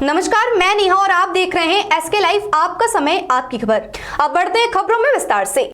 नमस्कार, मैं नेहा और आप देख रहे हैं एसके लाइव, आपका समय आपकी खबर। अब बढ़ते हैं खबरों में विस्तार से।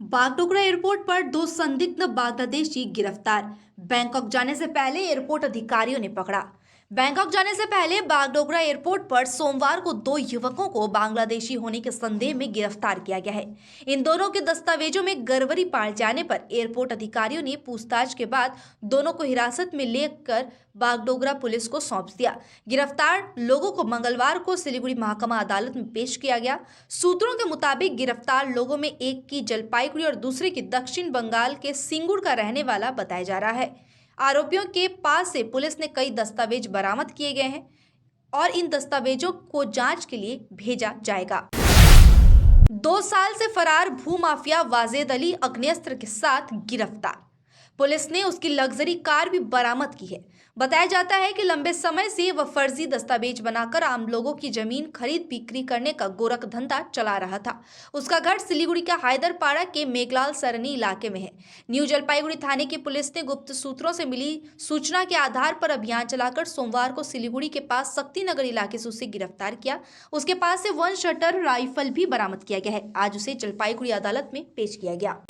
बागडोगरा एयरपोर्ट पर 2 संदिग्ध बांग्लादेशी गिरफ्तार। बैंकॉक जाने से पहले एयरपोर्ट अधिकारियों ने पकड़ा। बैंकॉक जाने से पहले बागडोगरा एयरपोर्ट पर सोमवार को 2 युवकों को बांग्लादेशी होने के संदेह में गिरफ्तार किया गया है। इन दोनों के दस्तावेजों में गड़बड़ी पाए जाने पर एयरपोर्ट अधिकारियों ने पूछताछ के बाद दोनों को हिरासत में लेकर बागडोगरा पुलिस को सौंप दिया। गिरफ्तार लोगों को मंगलवार को सिलीगुड़ी महकमा अदालत में पेश किया गया। सूत्रों के मुताबिक गिरफ्तार लोगों में एक की जलपाईगुड़ी और दूसरे की दक्षिण बंगाल के सिंगुर का रहने वाला बताया जा रहा है। आरोपियों के पास से पुलिस ने कई दस्तावेज बरामद किए गए हैं और इन दस्तावेजों को जांच के लिए भेजा जाएगा। 2 साल से फरार भूमाफिया वाजेद अली अग्नेस्त्र के साथ गिरफ्तार। पुलिस ने उसकी लग्जरी कार भी बरामद की है। बताया जाता है कि लंबे समय से वह फर्जी दस्तावेज बनाकर आम लोगों की जमीन खरीद बिक्री करने का गोरख धंधा चला रहा था। उसका घर सिलीगुड़ी के हैदरपाड़ा के मेघलाल सरनी इलाके में है। न्यू जलपाईगुड़ी थाने की पुलिस ने गुप्त सूत्रों से मिली सूचना के आधार पर अभियान चलाकर सोमवार को सिलीगुड़ी के पास शक्तिनगर इलाके से उसे गिरफ्तार किया। उसके पास से 1 शटर राइफल भी बरामद किया गया है। आज उसे जलपाईगुड़ी अदालत में पेश किया गया।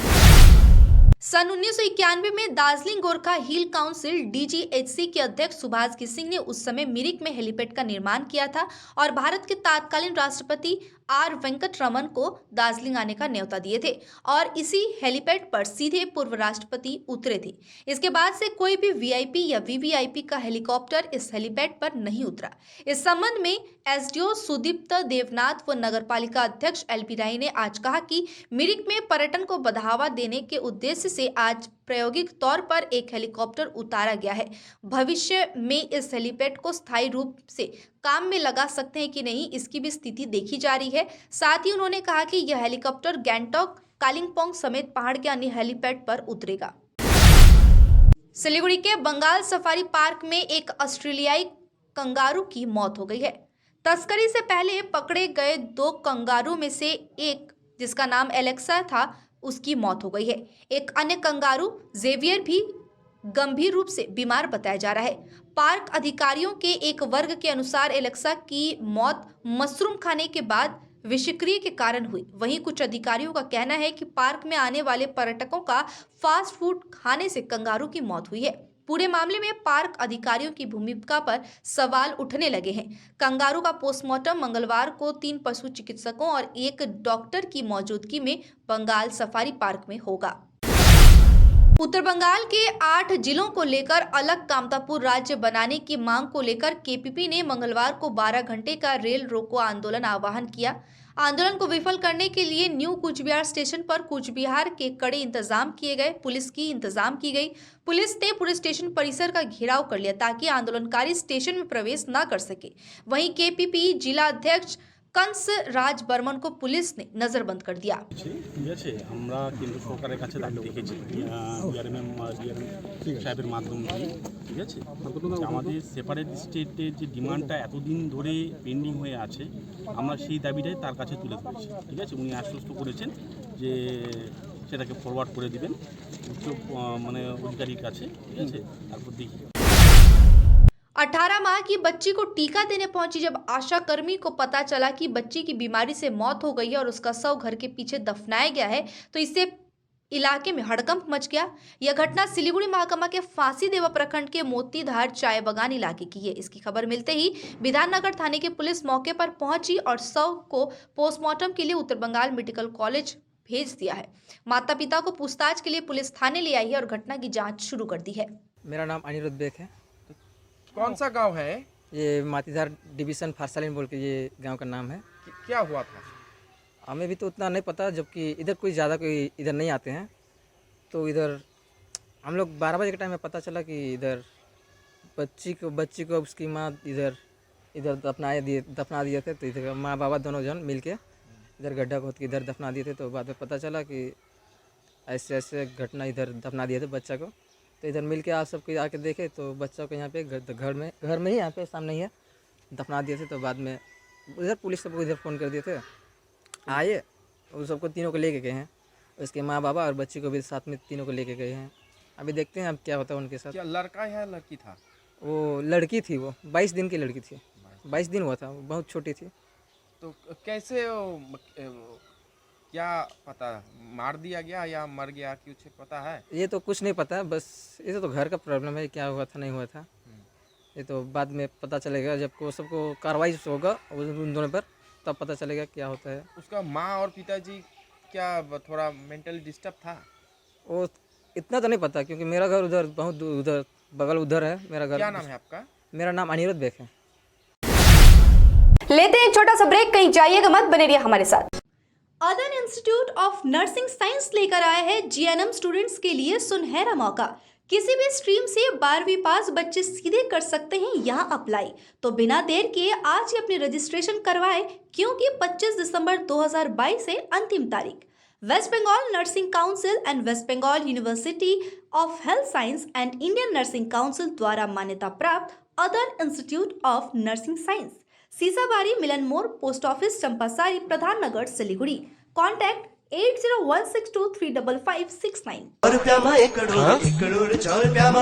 सन 1991 में दार्जिलिंग गोरखा हिल काउंसिल डीजीएचसी के अध्यक्ष सुभाष सिंह ने उस समय मिरिक में हेलीपैड का निर्माण किया था और भारत के तत्कालीन राष्ट्रपति आर वेंकट रमन को दार्जिलिंग आने का न्योता दिए थे और इसी हेलीपैड पर सीधे पूर्व राष्ट्रपति उतरे थे। इसके बाद से कोई भी वीआईपी या वीवीआईपी का हेलीकॉप्टर इस हेलीपैड पर नहीं उतरा। इस संबंध में एसडीओ सुदीप्त देवनाथ व नगरपालिका अध्यक्ष एलपी राय ने आज कहा कि मिरिक में पर्यटन को बढ़ावा देने के उद्देश्य से आज प्रायोगिक तौर पर एक हेलीकॉप्टर उतारा गया है। भविष्य में इस हेलीपैड को स्थायी रूप से काम में लगा सकते हैं कि नहीं, इसकी भी स्थिति देखी जा रही है। साथ ही उन्होंने कहा कि यह हेलीकॉप्टर गैंगटॉक, कालिंपोंग समेत पहाड़ के अन्य हेलीपैड पर उतरेगा। सिलीगुड़ी के बंगाल सफारी पार्क में एक ऑस्ट्रेलियाई कंगारू की मौत हो गई है। तस्करी से पहले पकड़े गए 2 कंगारू में से एक, जिसका नाम एलेक्सा था, उसकी मौत हो गई है। एक अन्य कंगारू जेवियर भी गंभीर रूप से बीमार बताया जा रहा है। पार्क अधिकारियों के एक वर्ग के अनुसार एलेक्सा की मौत मशरूम खाने के बाद विषक्रिया के कारण हुई। वहीं कुछ अधिकारियों का कहना है कि पार्क में आने वाले पर्यटकों का फास्ट फूड खाने से कंगारू की मौत हुई है। पूरे मामले में पार्क अधिकारियों की भूमिका पर सवाल उठने लगे हैं। कंगारू का पोस्टमार्टम मंगलवार को 3 पशु चिकित्सकों और एक डॉक्टर की मौजूदगी में बंगाल सफारी पार्क में होगा। उत्तर बंगाल के 8 जिलों को लेकर अलग कामतापुर राज्य बनाने की मांग को लेकर केपीपी ने मंगलवार को 12 घंटे का रेल रोको आंदोलन आह्वान किया। आंदोलन को विफल करने के लिए न्यू कूचबिहार स्टेशन पर कूचबिहार के कड़े इंतजाम किए गए। पुलिस की इंतजाम की गई। पुलिस ने पूरे स्टेशन परिसर का घेराव कर लिया ताकि आंदोलनकारी स्टेशन में प्रवेश न कर सके। वहीं केपीपी जिला अध्यक्ष कंस राज बर्मन को पुलिस ने नजरबंद कर दिया। ঠিক আছে, আমরা কেন্দ্র সরকারের কাছে দাবি রেখেছি ডিআরএম সাহেবের মাধ্যমে। ঠিক আছে, আমাদের সেপারেট স্টেটের যে ডিমান্ডটা এতদিন ধরে পেন্ডিং হয়ে আছে, আমরা সেই দাবিটাই তার কাছে তুলে ধরেছি। ঠিক আছে, উনি আশ্বস্ত করেছেন যে সেটাকে ফরওয়ার্ড করে দিবেন উচ্চ অধিকারীর কাছে। ঠিক আছে, তারপর দেখি। 18 माह की बच्ची को टीका देने पहुंची जब आशा कर्मी को पता चला कि बच्ची की बीमारी से मौत हो गई है और उसका शव घर के पीछे दफनाया गया है, तो इससे इलाके में हड़कंप मच गया। यह घटना सिलीगुड़ी महकमा के फांसी देवा प्रखंड के मोतीधार चाय बगान इलाके की है। इसकी खबर मिलते ही विधाननगर थाने की पुलिस मौके पर पहुंची और शव को पोस्टमार्टम के लिए उत्तर बंगाल मेडिकल कॉलेज भेज दिया है। माता पिता को पूछताछ के लिए पुलिस थाने ले आई है और घटना की जाँच शुरू कर दी है। मेरा नाम अनिरुद्ध बेग है। कौन सा गांव है? ये मातीधार डिवीज़न फारसालीन बोल के ये गांव का नाम है। क्या हुआ था? हमें भी तो उतना नहीं पता, जबकि इधर कोई ज़्यादा कोई इधर नहीं आते हैं। तो इधर हम लोग 12 बजे के टाइम में पता चला कि इधर बच्ची को उसकी माँ इधर दफना दिए थे। तो इधर माँ बाबा दोनों जन मिल के इधर गड्ढा खोद के इधर दफना दिए थे। तो बाद में पता चला कि ऐसे ऐसे घटना इधर दफना दिए थे बच्चा को। तो इधर मिल के आप सबको आके देखे तो बच्चा को यहाँ पे घर में ही यहाँ पे सामने ही है दफना दिए थे। तो बाद में इधर पुलिस सबको इधर फ़ोन कर दिए थे, आए उन सबको तीनों को लेके गए हैं। उसके माँ बाबा और बच्ची को भी साथ में तीनों को लेके गए हैं। अभी देखते हैं अब क्या होता है उनके साथ। क्या लड़का है लड़की था? वो लड़की थी, वो 22 दिन की लड़की थी, 22 दिन हुआ था, बहुत छोटी थी। तो कैसे क्या पता, मार दिया गया या मर गया, कुछ पता है? ये तो कुछ नहीं पता, बस ये तो घर का प्रॉब्लम है, क्या हुआ था नहीं हुआ था ये तो बाद में पता चलेगा, जब को सबको कार्रवाई होगा उन दोनों पर, तब पता चलेगा क्या होता है। उसका माँ और पिताजी क्या थोड़ा मेंटली डिस्टर्ब था? वो इतना तो नहीं पता, क्योंकि मेरा घर उधर बहुत दूर, उधर बगल उधर है मेरा घर। क्या नाम है आपका? मेरा नाम अनिरुद्ध बेग है। लेते हैं एक छोटा सा ब्रेक, कहीं जाइएगा मत, बने रहिए हमारे साथ। अदन इंस्टीट्यूट ऑफ नर्सिंग साइंस लेकर आया है जीएनएम स्टूडेंट्स के लिए सुनहरा मौका। किसी भी स्ट्रीम से 12वीं पास बच्चे सीधे कर सकते हैं यहाँ अप्लाई। तो बिना देर किए आज ही अपनी रजिस्ट्रेशन करवाएं, क्योंकि 25 दिसंबर 2022 से अंतिम तारीख। West Bengal Nursing Council and West Bengal University of Health Science and Indian Nursing Council द्वारा मान्यता प्राप्त Adan Institute of Nursing Science, Sisabari Milan More, post office Champasari, Pradhan Nagar, Siliguri. Contact 8016235569।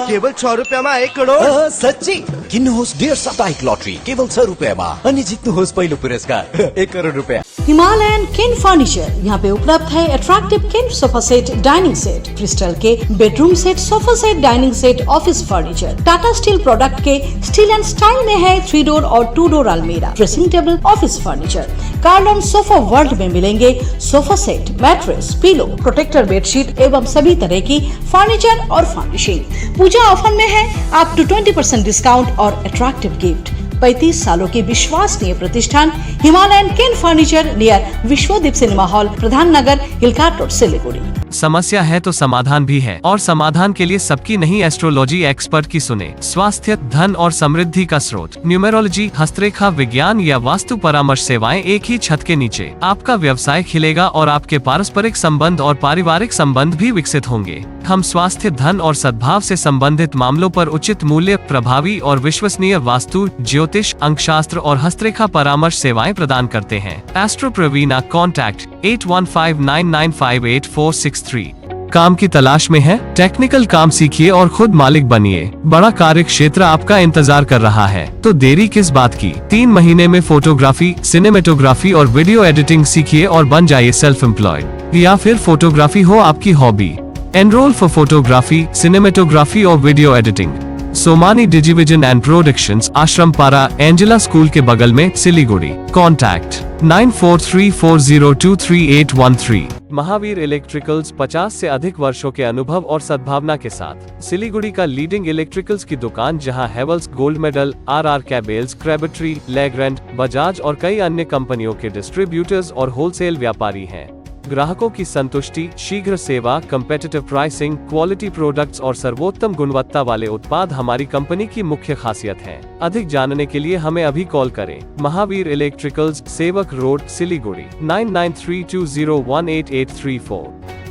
केवल 6 रुपयामा 1 करोड सच्ची किन्नुहोस् डेढ साप्ताहिक लटरी केवल 6 रुपयामा अनि जित्नुहोस् पहिलो पुरस्कार 1 करोड रुपया। हिमालयन किन फर्नीचर यहाँ पे उपलब्ध है। अट्रैक्टिव किन sofa set, dining set, crystal के bedroom set, sofa set, dining set, office furniture. Tata steel product के स्टील एंड स्टाइल में है 3 डोर और 2 डोर अलमीरा, ड्रेसिंग टेबल, ऑफिस फर्नीचर। कार्लम सोफा वर्ल्ड में मिलेंगे sofa set, mattress, pillow, protector bedsheet एवं सभी तरह की फर्नीचर और फर्निशिंग। पूजा ऑफर में है अप टू 20% डिस्काउंट और अट्रैक्टिव गिफ्ट। 35 सालों के विश्वसनीय प्रतिष्ठान हिमालयन किन furniture near Vishwadeep cinema hall, Pradhan Nagar, hill cart road, Siliguri. समस्या है तो समाधान भी है, और समाधान के लिए सबकी नहीं एस्ट्रोलॉजी एक्सपर्ट की सुने। स्वास्थ्य, धन और समृद्धि का स्रोत, न्यूमेरोलॉजी, हस्तरेखा विज्ञान या वास्तु परामर्श सेवाएं एक ही छत के नीचे। आपका व्यवसाय खिलेगा और आपके पारस्परिक संबंध और पारिवारिक संबंध भी विकसित होंगे। हम स्वास्थ्य, धन और सद्भाव से संबंधित मामलों पर उचित मूल्य, प्रभावी और विश्वसनीय वास्तु, ज्योतिष, अंकशास्त्र और हस्तरेखा परामर्श सेवाएं प्रदान करते हैं। एस्ट्रो प्रवीणा, कॉन्टैक्ट 8159958463। काम की तलाश में है? टेक्निकल काम सीखिए और खुद मालिक बनिए। बड़ा कार्य क्षेत्र आपका इंतजार कर रहा है, तो देरी किस बात की। 3 महीने में फोटोग्राफी, सिनेमेटोग्राफी और वीडियो एडिटिंग सीखिए और बन जाइए सेल्फ एम्प्लॉयड। या फिर फोटोग्राफी हो आपकी hobby, enrol for photography, cinematography और video editing. Somani Digivision and productions, Ashram Para, Angela school के बगल में, सिलीगुड़ी। कॉन्टैक्ट 9434023813। महावीर इलेक्ट्रिकल्स 50 से अधिक वर्षों के अनुभव और सद्भावना के साथ सिलीगुड़ी का लीडिंग इलेक्ट्रिकल्स की दुकान, जहां Havells gold medal, RR cables, Crabtree, Legrand, Bajaj और कई अन्य कंपनियों के डिस्ट्रीब्यूटर्स और होलसेल व्यापारी हैं। ग्राहकों की संतुष्टि, शीघ्र सेवा, कम्पेटिटिव प्राइसिंग, क्वालिटी प्रोडक्ट्स और सर्वोत्तम गुणवत्ता वाले उत्पाद हमारी कंपनी की मुख्य खासियत है। अधिक जानने के लिए हमें अभी कॉल करें। महावीर इलेक्ट्रिकल्स, सेवक रोड, सिलीगुड़ी 9932018834।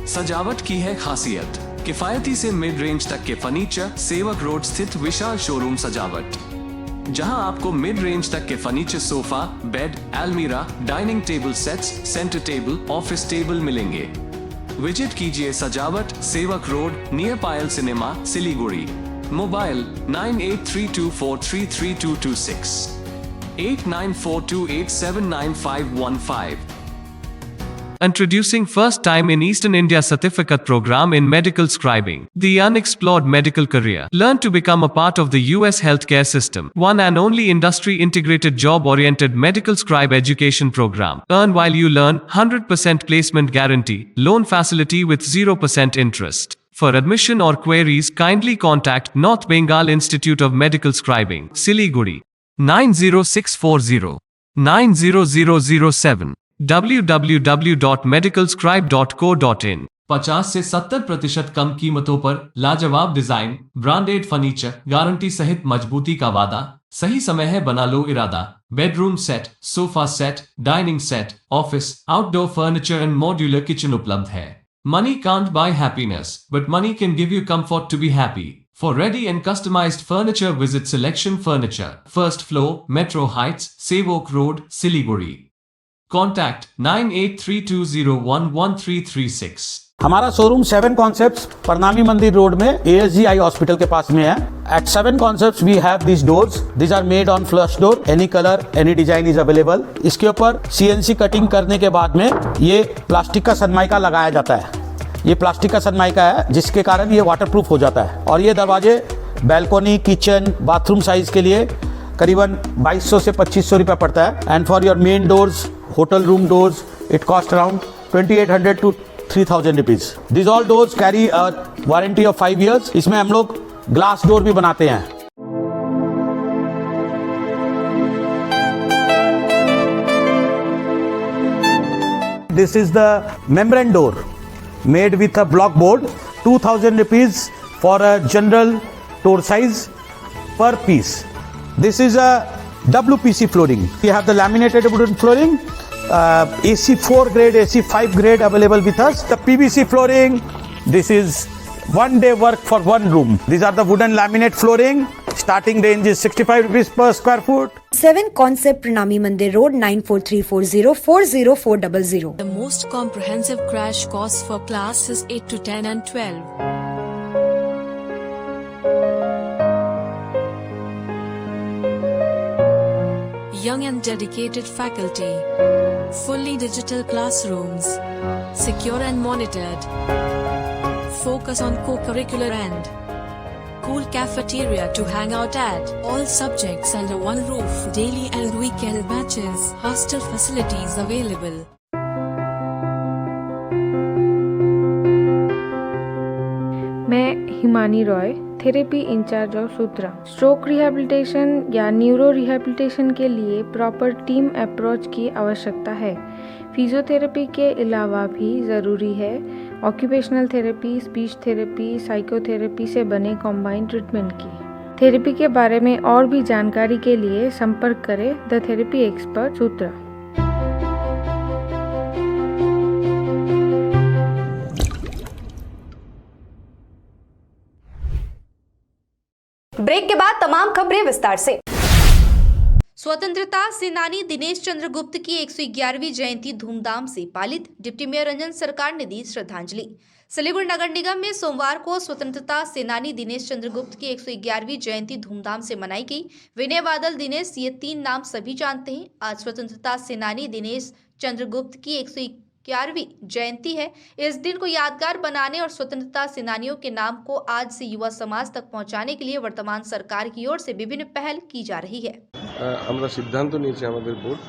सजावट की है खासियत, किफायती से मिड रेंज तक के फर्नीचर। सेवक रोड स्थित विशाल शोरूम सजावट, जहां आपको मिड रेंज तक के फर्नीचर, सोफा, बेड, अलमीरा, dining table sets, centre table, office table मिलेंगे। विजिट कीजिए सजावट, सेवक road, near Payal cinema, Siliguri. Mobile 9832433226, 8942879515। Introducing first time in Eastern India certificate program in medical scribing, the unexplored medical career. Learn to become a part of the US healthcare system. One and only industry integrated job oriented medical scribe education program. Earn while you learn, 100% placement guarantee, loan facility with 0% interest. For admission or queries, kindly contact North Bengal Institute of Medical Scribing, Siliguri, 90640 90007, www.medicalscribe.co.in। 50 से 70% कम कीमतों पर लाजवाब design, branded furniture, guarantee सहित मजबूती का वादा। सही समय है, बना लो इरादा। Bedroom set, sofa set, dining set, office, outdoor furniture and modular kitchen उपलब्ध है। Money can't buy happiness, but money can give you comfort to be happy. For ready and customized furniture, visit Selection Furniture, first floor, Metro Heights, Sevok Road, Siliguri. Contact 9832011336. हमारा showroom 7 concepts प्रणामी मंदिर road में ASGI hospital के पास में है। At 7 concepts we have these doors. These are made on flush door. Any color, any design is available. इसके ऊपर CNC cutting करने के बाद में ये प्लास्टिक का सनमाइका लगाया जाता है। ये प्लास्टिक का सनमाइका है जिसके कारण ये वाटरप्रूफ हो जाता है। और ये दरवाजे बैल्कोनी, किचन, बाथरूम साइज के लिए करीबन 2200 से 2500 रुपये पड़ता है। And for your main doors, hotel room doors, it cost around 2800 to 3000 rupees. This all doors carry a warranty of 5 years। इसमें हम लोग ग्लास डोर भी बनाते हैं। This is the membrane door made with a block board, 2000 rupees for a general door size per piece. This is a WPC flooring. We have the laminated wooden flooring, AC4 grade, AC5 grade available with us. The PVC flooring, this is one day work for one room. These are the wooden laminate flooring. Starting range is 65 rupees per square foot. 7 Concept Pranami Mandir Road 9434040400. The most comprehensive crash course for classes 8 to 10 and 12. Young and dedicated faculty, fully digital classrooms, secure and monitored, focus on co-curricular and cool cafeteria to hang out at, all subjects under one roof, daily and weekend batches, hostel facilities available. मैं Himani Roy, therapy incharge of Sutra. Stroke rehabilitation या neuro rehabilitation के लिए proper team approach की आवश्यकता है। Physiotherapy के अलावा भी ज़रूरी है occupational therapy, speech therapy, psychotherapy से बने कॉम्बाइंड ट्रीटमेंट की। थेरेपी के बारे में और भी जानकारी के लिए संपर्क करें the therapy expert Sutra. Break के बाद तमाम खबरें विस्तार से। स्वतंत्रता सेनानी दिनेश चंद्र गुप्त की 111वीं जयंती धूमधाम से पालित, डिप्टी मेयर रंजन सरकार ने दी श्रद्धांजलि। सिलीगुड़ी नगर निगम में सोमवार को स्वतंत्रता सेनानी दिनेश चंद्र गुप्त की 111वीं जयंती धूमधाम से मनाई गई। विनय बादल दिनेश, ये 3 नाम सभी जानते हैं। आज स्वतंत्रता सेनानी दिनेश चंद्र गुप्त की 111वीं जयंती है। इस दिन को यादगार बनाने और स्वतंत्रता सेनानियों के नाम को आज से युवा समाज तक पहुंचाने के लिए वर्तमान सरकार की ओर से विभिन्न पहल की जा रही है। আমরা সিদ্ধান্ত নিয়েছি আমাদের বোর্ড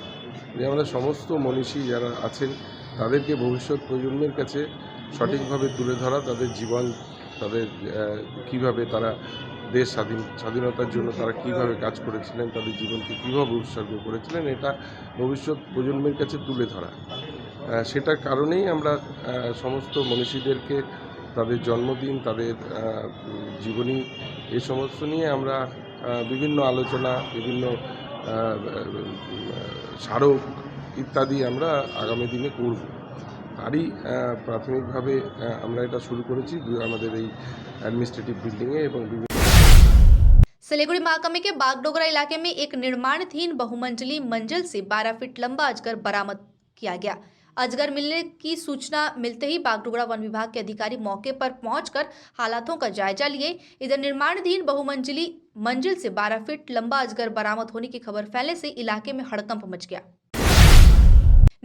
যে আমরা সমস্ত মনীষী যারা আছেন তাদেরকে ভবিষ্যৎ প্রজন্মের কাছে সঠিকভাবে তুলে ধরা, তাদের জীবন, তাদের কিভাবে তারা দেশ স্বাধীনতার জন্য তারা কিভাবে কাজ করেছিলেন, তাদের জীবনকে কীভাবে উৎসর্গ করেছিলেন, এটা ভবিষ্যৎ প্রজন্মের কাছে তুলে ধরা। সেটার কারণেই আমরা সমস্ত মনীষীদেরকে তাদের জন্মদিন, তাদের জীবনী, এই সমস্ত নিয়ে আমরা বিভিন্ন আলোচনা, বিভিন্ন স্মারক ইত্যাদি আমরা আগামী দিনে করব। তারই প্রাথমিকভাবে আমরা এটা শুরু করেছি আমাদের এই অ্যাডমিনিস্ট্রেটিভ বিল্ডিংয়ে এবং सिलीगुड़ी महाकमी के बागडोगरा इलाके में एक निर्माणाधीन बहुमंजिली मंजिल से 12 फीट लंबा अजगर बरामद किया गया। अजगर मिलने की सूचना मिलते ही बागडोगरा वन विभाग के अधिकारी मौके पर पहुंचकर हालातों का जायजा लिए। इधर निर्माणाधीन बहुमंजिली मंजिल से 12 फीट लंबा अजगर बरामद होने की खबर फैलने से इलाके में हड़कंप मच गया।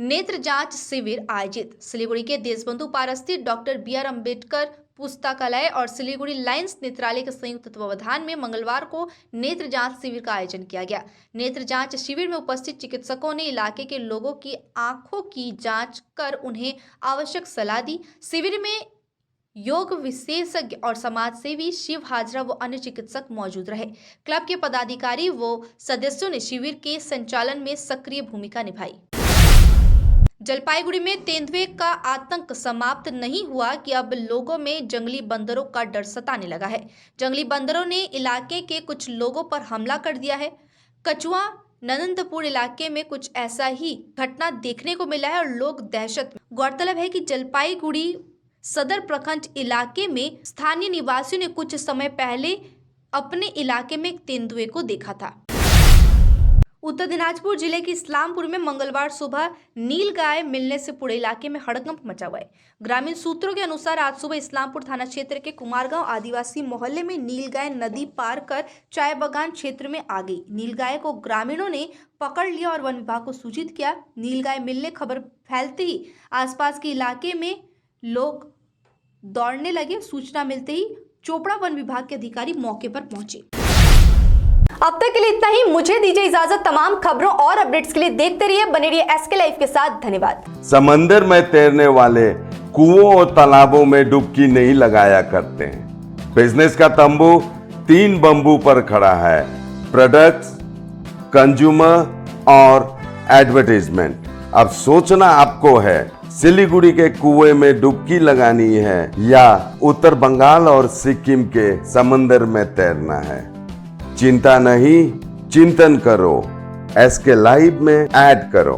नेत्र जांच शिविर आयोजित। सिलीगुड़ी के देशबंधु पार्क स्थित डॉक्टर BR अम्बेडकर पुस्तकालय और सिलीगुड़ी लायंस नेत्रालय के संयुक्त तत्वावधान में मंगलवार को नेत्र जांच शिविर का आयोजन किया गया। नेत्र जांच शिविर में उपस्थित चिकित्सकों ने इलाके के लोगों की आंखों की जांच कर उन्हें आवश्यक सलाह दी। शिविर में योग विशेषज्ञ और समाजसेवी शिव हाजरा व अन्य चिकित्सक मौजूद रहे। क्लब के पदाधिकारी व सदस्यों ने शिविर के संचालन में सक्रिय भूमिका निभाई। जलपाईगुड़ी में तेंदुए का आतंक समाप्त नहीं हुआ कि अब लोगों में जंगली बंदरों का डर सताने लगा है। जंगली बंदरों ने इलाके के कुछ लोगों पर हमला कर दिया है। कचुआ ननंदपुर इलाके में कुछ ऐसा ही घटना देखने को मिला है और लोग दहशत में। गौरतलब है कि जलपाईगुड़ी सदर प्रखंड इलाके में स्थानीय निवासियों ने कुछ समय पहले अपने इलाके में तेंदुए को देखा था। उत्तर दिनाजपुर जिले के इस्लामपुर में मंगलवार सुबह नीलगाय मिलने से पूरे इलाके में हड़कंप मचा हुआ है। ग्रामीण सूत्रों के अनुसार आज सुबह इस्लामपुर थाना क्षेत्र के कुमारगांव आदिवासी मोहल्ले में नीलगाय नदी पार कर चाय बागान क्षेत्र में आ गई। नीलगाय को ग्रामीणों ने पकड़ लिया और वन विभाग को सूचित किया। नीलगाय मिलने खबर फैलते ही आसपास के इलाके में लोग दौड़ने लगे। सूचना मिलते ही चोपड़ा वन विभाग के अधिकारी मौके पर पहुंचे। अब तक के लिए इतना ही। मुझे दीजिए इजाजत। तमाम खबरों और अपडेट्स के लिए देखते रहिए, बने रहिए SK लाइव के साथ। धन्यवाद। समंदर में तैरने वाले कुओं और तालाबों में डुबकी नहीं लगाया करते हैं। बिजनेस का तंबू 3 बंबू पर खड़ा है: प्रोडक्ट्स, कंज्यूमर और एडवर्टाइजमेंट। अब सोचना आपको है, सिलीगुड़ी के कुएं में डुबकी लगानी है या उत्तर बंगाल और सिक्किम के समंदर में तैरना है। चिंता नहीं, चिंतन करो, SK लाइव में ऐड करो।